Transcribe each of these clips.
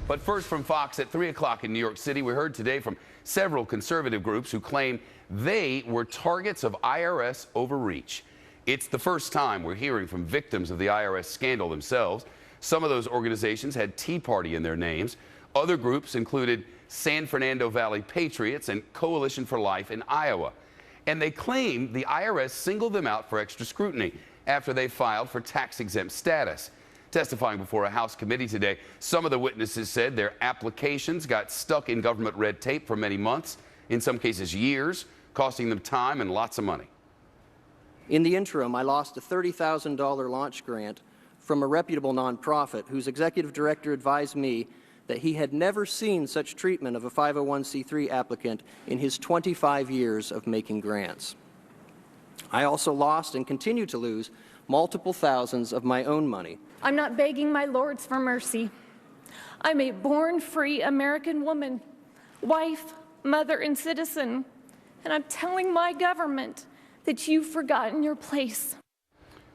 But first from Fox at 3 o'clock in New York City, we heard today from several conservative groups who claim they were targets of IRS overreach. It's the first time we're hearing from victims of the IRS scandal themselves. Some of those organizations had Tea Party in their names. Other groups included San Fernando Valley Patriots and Coalition for Life in Iowa. And they claim the IRS singled them out for extra scrutiny after they filed for tax-exempt status. Testifying before a House committee today, some of the witnesses said their applications got stuck in government red tape for many months, in some cases years, costing them time and lots of money. In the interim, I lost a $30,000 launch grant from a reputable nonprofit whose executive director advised me that he had never seen such treatment of a 501c3 applicant in his 25 years of making grants. I also lost and continue to lose multiple thousands of my own money. I'm not begging my lords for mercy. I'm a born-free American woman, wife, mother, and citizen, and I'm telling my government that you've forgotten your place.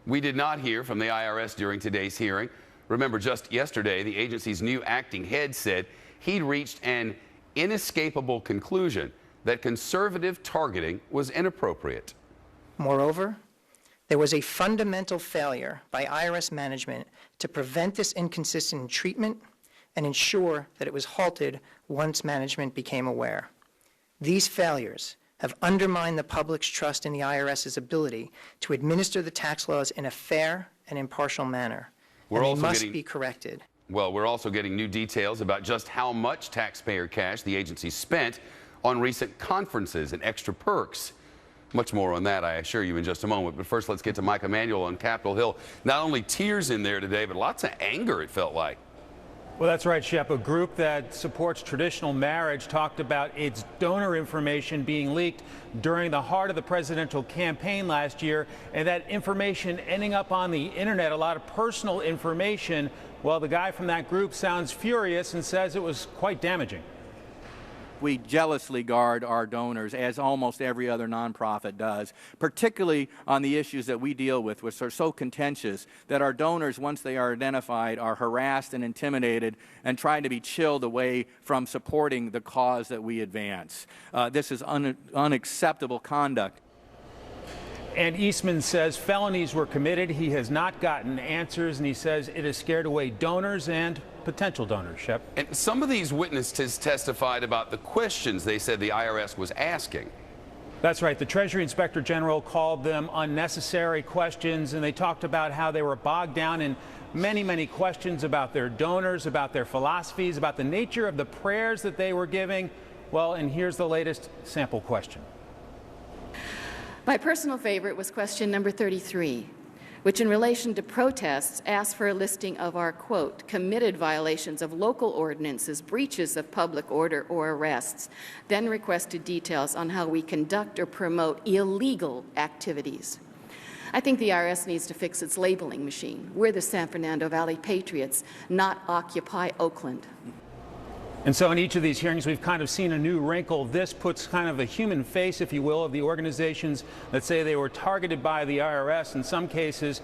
We did not hear from the IRS during today's hearing. Remember, just yesterday, the agency's new acting head said he'd reached an inescapable conclusion that conservative targeting was inappropriate. Moreover, there was a fundamental failure by IRS management to prevent this inconsistent treatment and ensure that it was halted once management became aware. These failures have undermined the public's trust in the IRS's ability to administer the tax laws in a fair and impartial manner. And they must be corrected. Well, we're also getting new details about just how much taxpayer cash the agency spent on recent conferences and extra perks. Much more on that, I assure you, in just a moment. But first, let's get to Mike Emanuel on Capitol Hill. Not only tears in there today, but lots of anger, it felt like. Well, that's right, Shep. A group that supports traditional marriage talked about its donor information being leaked during the heart of the presidential campaign last year, and that information ending up on the internet, a lot of personal information. Well, the guy from that group sounds furious and says it was quite damaging. We jealously guard our donors, as almost every other nonprofit does, particularly on the issues that we deal with, which are so contentious that our donors, once they are identified, are harassed and intimidated and trying to be chilled away from supporting the cause that we advance. This is unacceptable conduct. And Eastman says felonies were committed. He has not gotten answers, and he says it has scared away donors and potential donors, Shep. And some of these witnesses testified about the questions they said the IRS was asking. That's right. The Treasury Inspector General called them unnecessary questions, and they talked about how they were bogged down in many questions about their donors, about their philosophies, about the nature of the prayers that they were giving. Well, and here's the latest sample question. My personal favorite was question number 33, which in relation to protests asked for a listing of our, quote, committed violations of local ordinances, breaches of public order or arrests, then requested details on how we conduct or promote illegal activities. I think the IRS needs to fix its labeling machine. We're the San Fernando Valley Patriots, not Occupy Oakland. And so in each of these hearings, we've kind of seen a new wrinkle. This puts kind of a human face, if you will, of the organizations that say they were targeted by the IRS, in some cases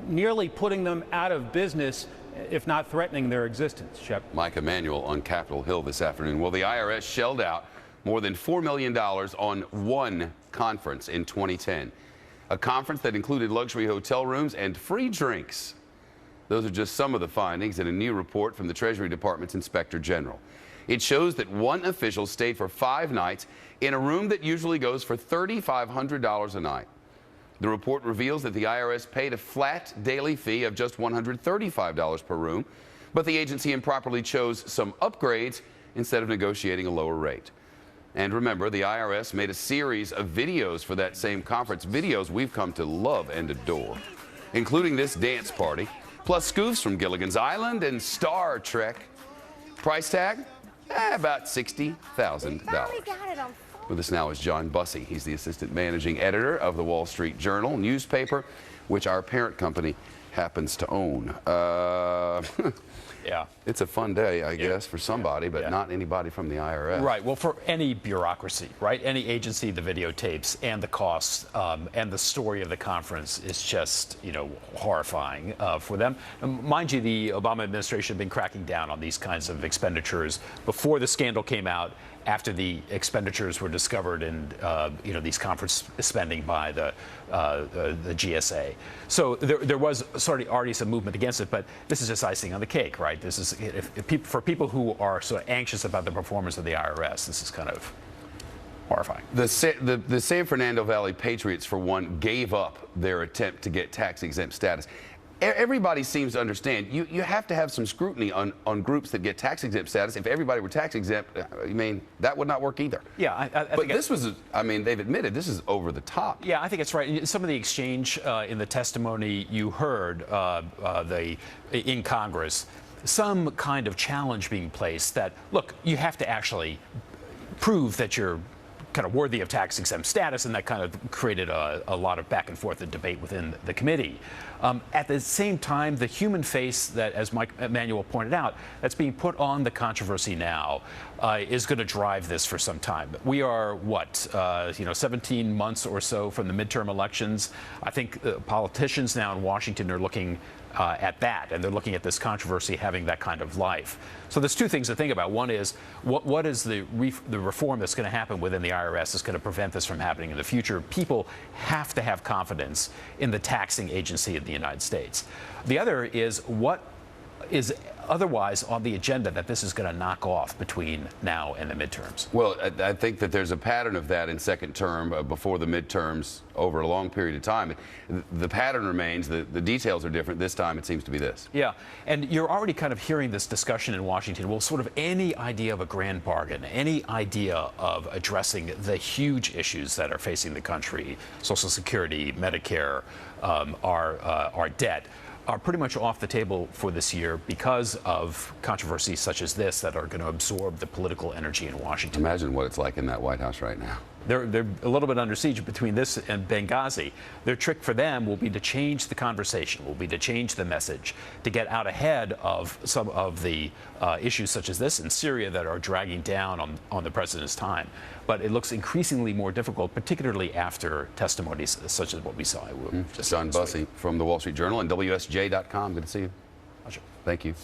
nearly putting them out of business, if not threatening their existence. Shep. Mike Emanuel on Capitol Hill this afternoon. Well, the IRS shelled out more than $4 million on one conference in 2010, a conference that included luxury hotel rooms and free drinks. Those are just some of the findings in a new report from the Treasury Department's Inspector General. It shows that one official stayed for 5 nights in a room that usually goes for $3,500 a night. The report reveals that the IRS paid a flat daily fee of just $135 per room, but the agency improperly chose some upgrades instead of negotiating a lower rate. And remember, the IRS made a series of videos for that same conference, videos we've come to love and adore, including this dance party, plus scoofs from Gilligan's Island and Star Trek. Price tag? About $60,000. With us now is John Bussey. He's the assistant managing editor of the Wall Street Journal newspaper, which our parent company happens to own. Yeah. It's a fun day, I guess, for somebody, but not anybody from the IRS. Right. Well, for any bureaucracy, right? Any agency, the videotapes and the costs and the story of the conference is just, horrifying for them. Mind you, the Obama administration had been cracking down on these kinds of expenditures before the scandal came out, after the expenditures were discovered in, these conference spending by the GSA. So there was sort of already some movement against it, but this is just icing on the cake, right? This is, for people who are sort of anxious about the performance of the IRS, this is kind of horrifying. The San Fernando Valley Patriots, for one, gave up their attempt to get tax-exempt status. Everybody seems to understand you have to have some scrutiny on groups that get tax-exempt status. If everybody were tax-exempt, that would not work either. Yeah, I but think this was, they've admitted this is over the top. Yeah, I think it's right. Some of the exchange in the testimony you heard in Congress, some kind of challenge being placed that, look, you have to actually prove that you're kind of worthy of tax-exempt status, and that kind of created a lot of back and forth and debate within the committee. At the same time, the human face that, as Mike Emanuel pointed out, that's being put on the controversy now is going to drive this for some time. We are, 17 months or so from the midterm elections. I think politicians now in Washington are looking at that, and they're looking at this controversy having that kind of life. So there's two things to think about. One is what is the reform that's going to happen within the IRS that's going to prevent this from happening in the future. People have to have confidence in the taxing agency of the United States. The other is what is otherwise on the agenda that this is going to knock off between now and the midterms. Well, I think that there's a pattern of that in second term before the midterms over a long period of time. The pattern remains. The details are different. This time it seems to be this. Yeah, and you're already kind of hearing this discussion in Washington. Well, sort of any idea of a grand bargain, any idea of addressing the huge issues that are facing the country, Social Security, Medicare, our debt, are pretty much off the table for this year because of controversies such as this that are going to absorb the political energy in Washington. Imagine what it's like in that White House right now. They're a little bit under siege between this and Benghazi. Their trick for them will be to change the conversation, will be to change the message, to get out ahead of some of the issues such as this in Syria that are dragging down on the president's time. But it looks increasingly more difficult, particularly after testimonies such as what we saw. John Bussey from the Wall Street Journal and WSJ.com. Good to see you. Pleasure. Thank you.